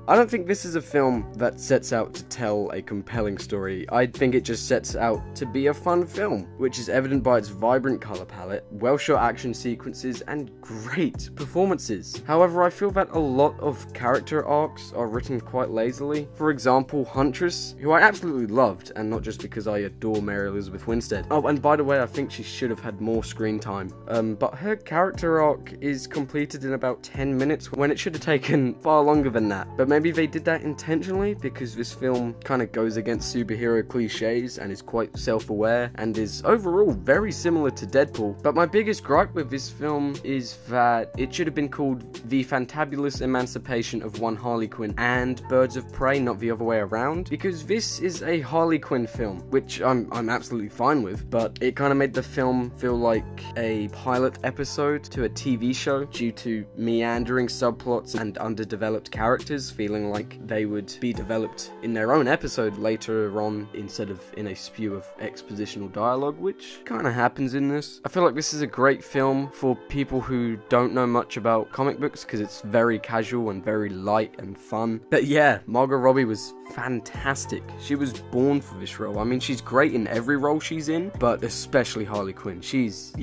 I don't think this is a film that sets out to tell a compelling story. I think it just sets out to be a fun film, which is evident by its vibrant colour palette, well-shot action sequences, and great performances. However, I feel that a lot of character arcs are written quite lazily. For example, Huntress, who I absolutely loved, and not just because I adore Mary Elizabeth Winstead. Oh, and by the way, I think she should have had more screen time. But her character arc is completed in about 10 minutes, when it should have taken far longer than that. But maybe they did that intentionally, because this film kind of goes against superhero cliches and is quite self-aware and is overall very similar to Deadpool. But my biggest gripe with this film is that it should have been called The Fantabulous Emancipation of One Harley Quinn and Birds of Prey, not the other way around, because this is a Harley Quinn film, which I'm absolutely fine with, but it kind of made the film feel like a pilot episode to a TV show due to meandering subplots and underdeveloped characters feeling like they would be developed in their own episode later on instead of in a spew of expositional dialogue, which kind of happens in this. I feel like this is a great film for people who don't know much about comic books because it's very casual and very light and fun. But yeah, Margot Robbie was fantastic. She was born for this role. I mean, she's great in every role she's in, but especially Harley Quinn. She's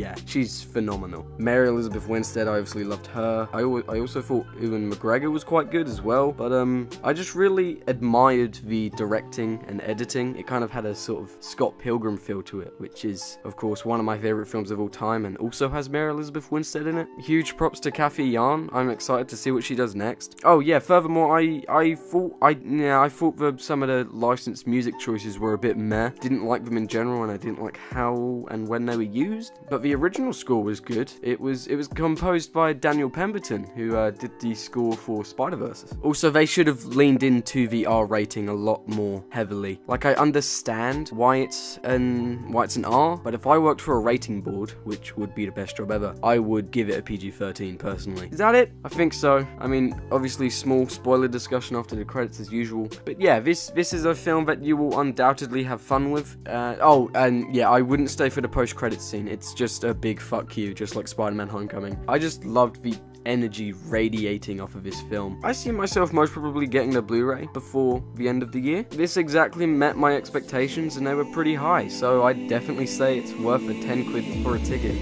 phenomenal. Mary Elizabeth Winstead, I obviously loved her. I also thought Ewan McGregor was quite good as well, but I just really admired the directing and editing. It kind of had a sort of Scott Pilgrim feel to it, which is, of course, one of my favorite films of all time and also has Mary Elizabeth Winstead in it. Huge props to Kathy Yarn. I'm excited to see what she does next. Oh yeah, furthermore, I thought that some of the licensed music choices were a bit meh. Didn't like them in general, and I didn't like how and when they were used. But the original score was good. It was composed by Daniel Pemberton, who did the score for Spider-Verse. Also, they should have leaned into the R rating a lot more heavily. Like, I understand why it's an R, but if I worked for a rating board, which would be the best job ever, I would give it a PG-13 personally. Is that it? I think so. I mean, obviously small spoiler discussion after the credits as usual. But yeah, this is a film that you will undoubtedly have fun with. Oh, and yeah, I wouldn't stay for the post-credits scene. It's just a big fuck you, just like Spider-Man Homecoming. I just loved the energy radiating off of this film. I see myself most probably getting the Blu-ray before the end of the year. This exactly met my expectations and they were pretty high, so I'd definitely say it's worth a 10 quid for a ticket.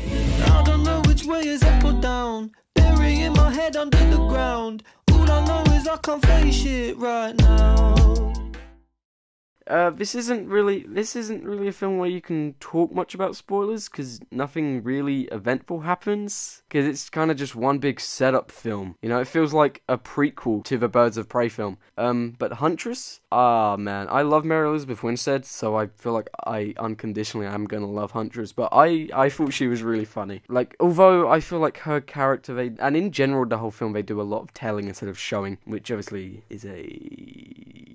I don't know which way is up or down, burying my head under the ground. All I know is I can't face it right now. This isn't really a film where you can talk much about spoilers, because nothing really eventful happens, because it's kind of just one big setup film. You know, it feels like a prequel to the Birds of Prey film. But Huntress? Ah, man, I love Mary Elizabeth Winstead, so I feel like I unconditionally am gonna love Huntress, but I thought she was really funny. Like, although I feel like her character, and in general the whole film, they do a lot of telling instead of showing, which obviously is a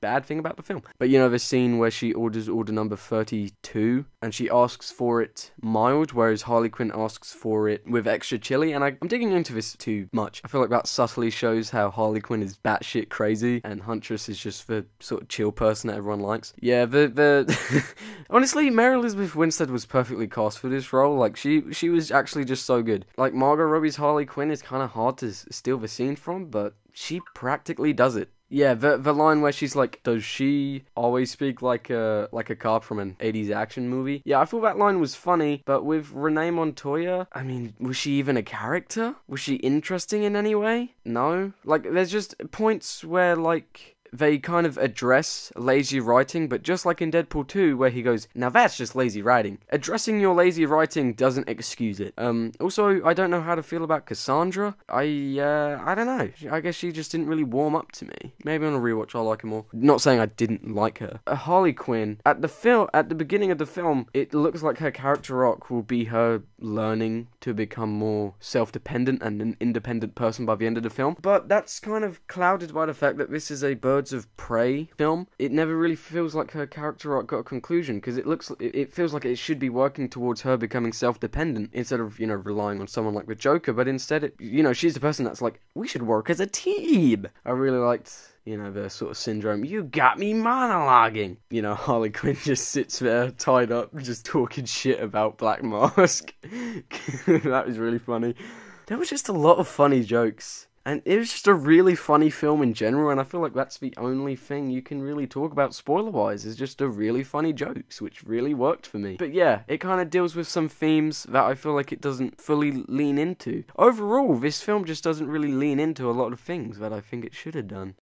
bad thing about the film. But you know, the scene where she orders order number 32 and she asks for it mild, whereas Harley Quinn asks for it with extra chili, and I'm digging into this too much. I feel like that subtly shows how Harley Quinn is batshit crazy and Huntress is just the sort of chill person that everyone likes. Yeah, honestly, Mary Elizabeth Winstead was perfectly cast for this role. Like, she was actually just so good. Like, Margot Robbie's Harley Quinn is kind of hard to steal the scene from, but she practically does it. Yeah, the line where she's like, does she always speak like a cop from an 80s action movie? Yeah, I thought that line was funny, but with Renee Montoya, I mean, was she even a character? Was she interesting in any way? No. Like, there's just points where, like, they kind of address lazy writing, but just like in Deadpool 2, where he goes, now that's just lazy writing. Addressing your lazy writing doesn't excuse it. Also, I don't know how to feel about Cassandra. I don't know. I guess she just didn't really warm up to me. Maybe on a rewatch I'll like her more. Not saying I didn't like her. Harley Quinn, at the beginning of the film, it looks like her character arc will be her learning to become more self-dependent and an independent person by the end of the film. But that's kind of clouded by the fact that this is a Birds Birds of Prey film, it never really feels like her character arc got a conclusion, because it feels like it should be working towards her becoming self-dependent instead of, relying on someone like the Joker, but instead, she's the person that's like, we should work as a team. I really liked, the sort of syndrome, you got me monologuing. Harley Quinn just sits there, tied up, just talking shit about Black Mask. That was really funny. There was just a lot of funny jokes. And it was just a really funny film in general, and I feel like that's the only thing you can really talk about spoiler-wise, is just a really funny jokes, which really worked for me. But yeah, it kind of deals with some themes that I feel like it doesn't fully lean into. Overall, this film just doesn't really lean into a lot of things that I think it should have done.